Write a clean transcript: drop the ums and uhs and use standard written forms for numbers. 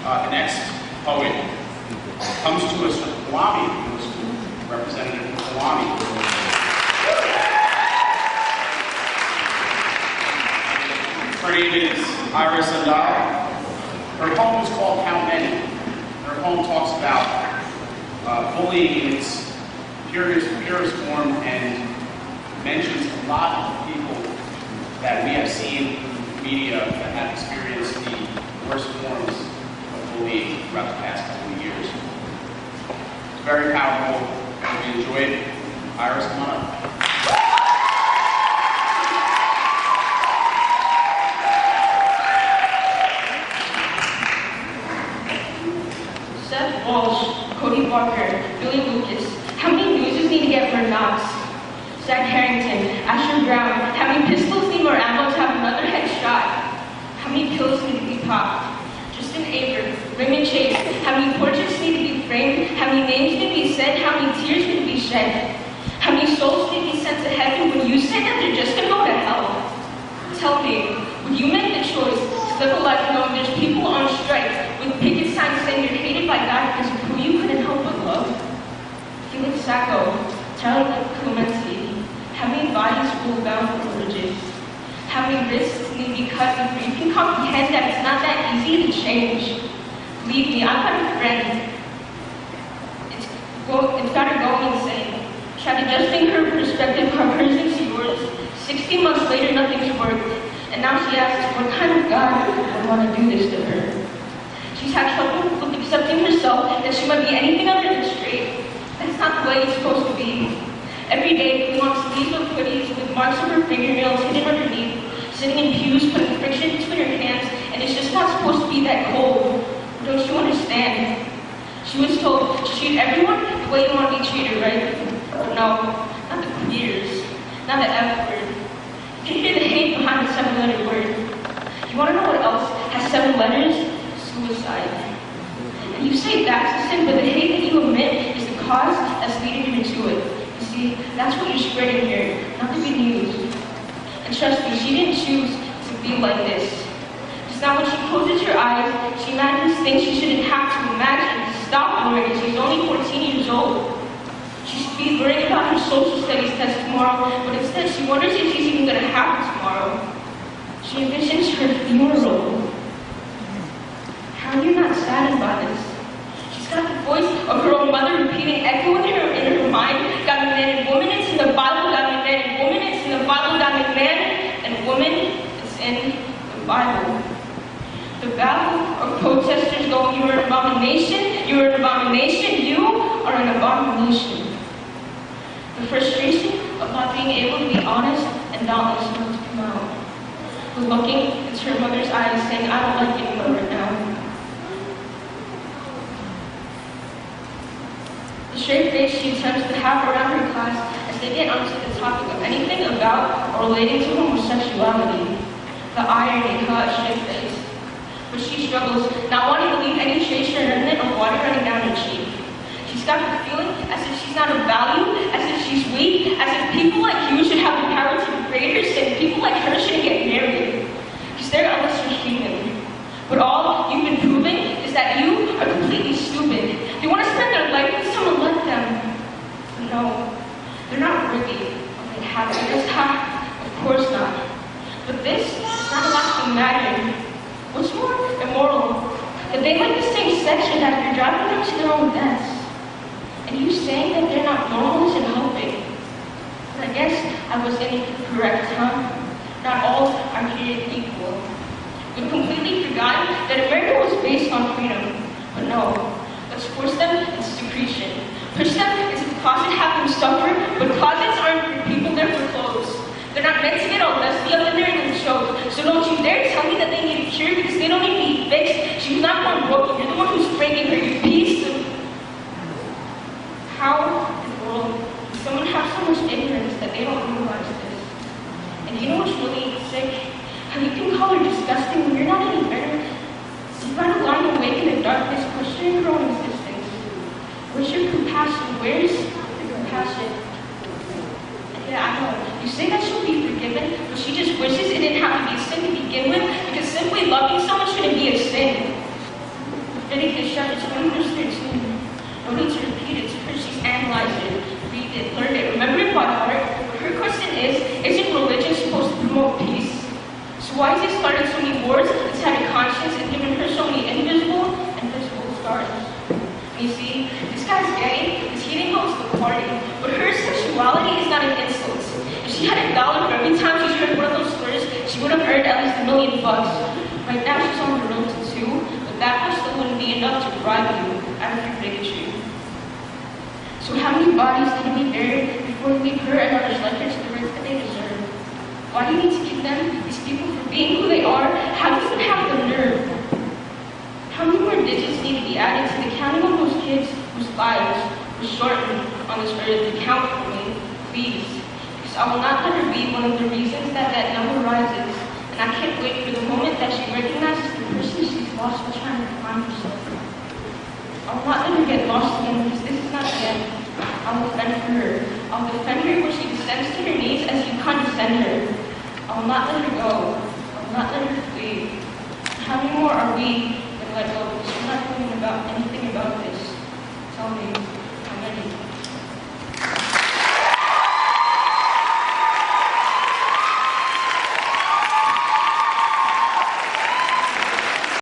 The next poet comes to us from Kwame, representative from Kwame. Her name is Iris Andara. Her poem is called How Many. Her poem talks about bullying in its purest form and mentions a lot of people that we have seen in the media that have experienced the worst forms of bullying throughout the past couple of years. It's very powerful. I hope you enjoy it. Iris, come on up. Seth Walsh, Cody Barker, Billy Lucas. How many newses need to get for Knox? Zach Harrington, Asher Brown. How many pistols need more ammo to have another headshot? How many pills need to be popped? Justin Aver, Raymond Chase. How many portraits need to be framed? How many names need to be said? How many tears need to be shed? How many souls need to be sent to heaven when you say that they're just going to go to hell? Tell me, would you make the choice to live a life knowing there's people on strike with picket signs saying you're hated by God because of who you couldn't help but love? Felix Sacco, Tyler Clemente. How many bodies will bound for religion? How many wrists need to be cut before you can comprehend that it's not that easy to change? Believe me, I've got a friend. It's got her going insane. Tried adjusting her perspective from hers into yours. 60 months later, nothing's worked. And now she asks, what kind of God would want to do this to her? She's had trouble with accepting herself that she might be anything other than straight. That's not the way it's supposed to be. Every day, we want sleeves of hoodies with marks of her fingernails hidden underneath, sitting in pews, putting friction between her hands, and it's just not supposed to be that cold. Don't you understand? She was told to treat everyone the way you want to be treated, right? But no, not the queers, not the F word. You can hear the hate behind the 7-letter word. You want to know what else has 7 letters? Suicide. And you say that's a sin, but the hate that you omit is the cause that's leading you to it. You see, that's what you're spreading here, not the good news. And trust me, she didn't choose to be like this. Just now when she closes her eyes, she imagines things she shouldn't have to imagine to stop learning. She's only 14 years old. She should be worrying about her social studies test tomorrow, but instead she wonders if she's even going to have it tomorrow. She envisions her funeral. How are you not saddened by this? She's got the voice of her own mother repeating, echoing in her mind, God made man and woman, it's in the Bible, God made man and woman, it's in the Bible, God made man and woman, it's in the Bible. The battle of protesters going, you are an abomination, you are an abomination, you are an abomination. The frustration of not being able to be honest and not listening to come out. Was looking into her mother's eyes saying, I don't like you anymore right now. The straight face she attempts to have around her class as they get onto the topic of anything about or relating to homosexuality. The irony of her straight face. But she struggles, not wanting to leave any trace or remnant of water running down her cheek. She's got the feeling as if she's not of value, as if she's weak, as if people like you should have the power to degrade her, and people like her shouldn't get married. Because they're unless you're human. But all you've been proving is that you are completely stupid. They want to spend their life with someone, let them. No, they're not worthy of the happiness. Of course not. But this is not a lasting matter. What's more immoral? That they like the same sex or that you're driving them to their own deaths. And you saying that they're not normal isn't helping. But I guess I was incorrect, huh? Not all are created equal. We've completely forgotten that America was based on freedom. But no, let's force them into secretion. Push them into the closet, have them suffer, but closets aren't for people, they're for clothes. They're not meant to get all dusty up in there and choke. So don't you dare tell me that they need a cure because they don't need to be fixed. She's not one broken, you're the one who's breaking her, you piece of... How in the world does someone have so much ignorance that they don't realize this? And you know what's really sick? How you can call her disgusting when you're not any better. You've got to lie awake in the darkness, questioning your own existence. Where's your compassion? Where's the compassion? Yeah, I know. You say that she'll be forgiven, but she just wishes it didn't have to be a sin to begin with, because simply loving someone shouldn't be a sin. it's 21st. No need to repeat it to her. She's analyzed it, read it, learned it, remember it by heart. But her question isn't religion supposed to promote peace? So why has it started so many wars, it's had a conscience, and given her so many invisible and visible scars? You see, this guy's gay because he didn't go to the party, but her sexuality is not an insult. If she had $1 for every time she's heard one of those slurs, she would have earned at least $1 million. Right now she's on the road to 2, but that much still wouldn't be enough to bribe you out of your bigotry. So how many bodies need to be buried before we leave her and others like her to the earth that they deserve? Why do you need to kill them, these people, for being who they are? How does it have the nerve? How many more digits need to be added to the counting of those kids whose lives were shortened on this earth? Count for me, please. Because I will not let her be one of the reasons that that number rises. And I can't wait for the moment that she recognizes the person she's lost while trying to find herself. I will not let her get lost again because this is not the end. I will defend her. I will defend her when she descends to her knees as you condescend her. I will not let her go. I will not let her flee. How many more are we? Let go, because we're not doing anything about this. Tell me.